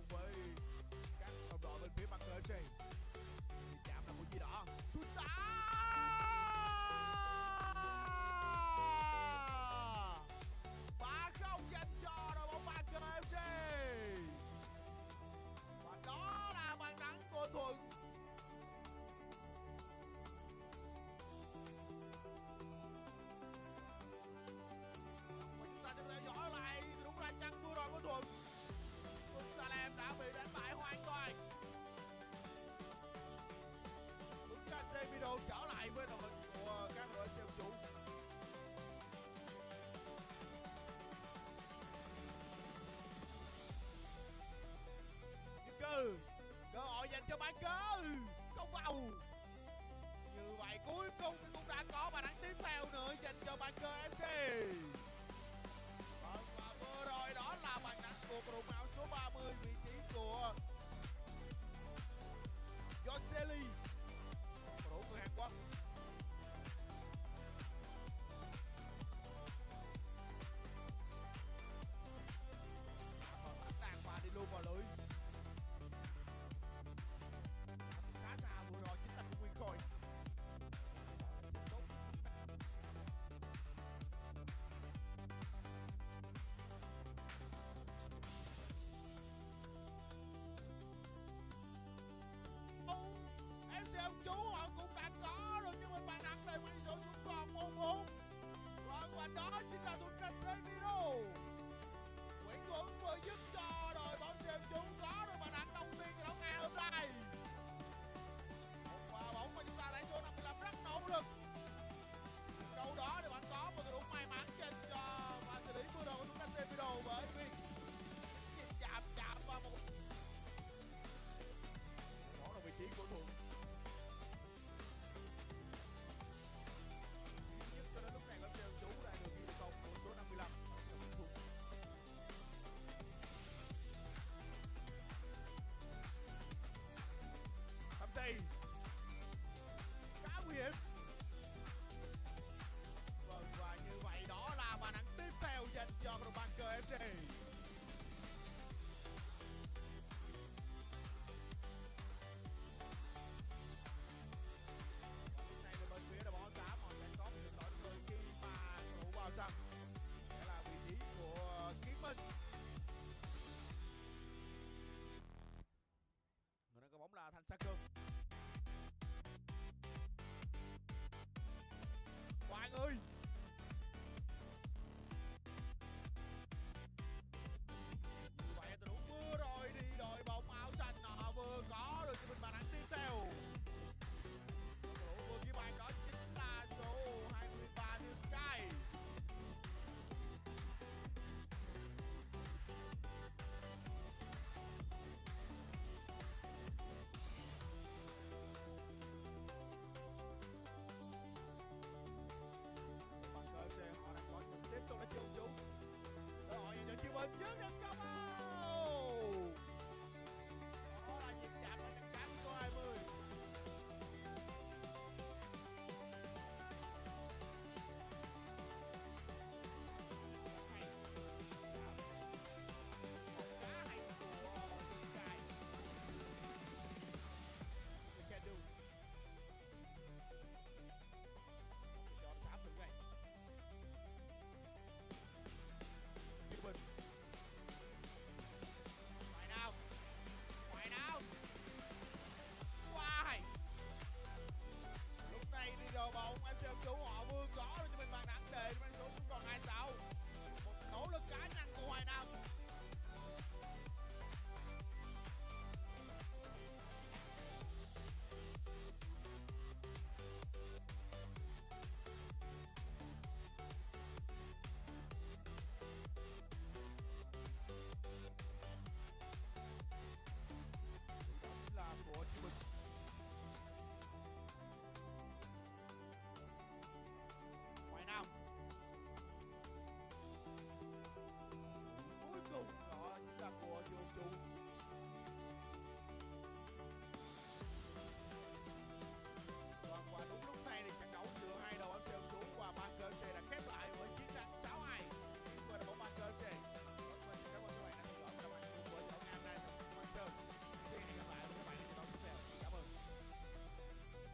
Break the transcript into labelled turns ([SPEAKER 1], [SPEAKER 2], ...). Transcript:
[SPEAKER 1] với các đồng đội bên phía mặt cờ FC. Chạm là một gì đó. Sút xa. Và không dành cho đội bóng mặt cờ FC. Và đó là bàn thắng của Thuận. Theo dõi lại đúng là chăn thua rồi của Thuận. Salem đã bị đánh bại hoàn toàn. Đúng Casemiro trở lại với đội hình của các đội chơi chủ. Nhưng cơ hội dành cho bàn cờ không vào. Như vậy cuối cùng cũng đã có bàn thắng tiếp theo nữa dành cho bàn cờ FC. Và vừa rồi đó là bàn thắng của cầu thủ áo số 30, vị trí của Joseli.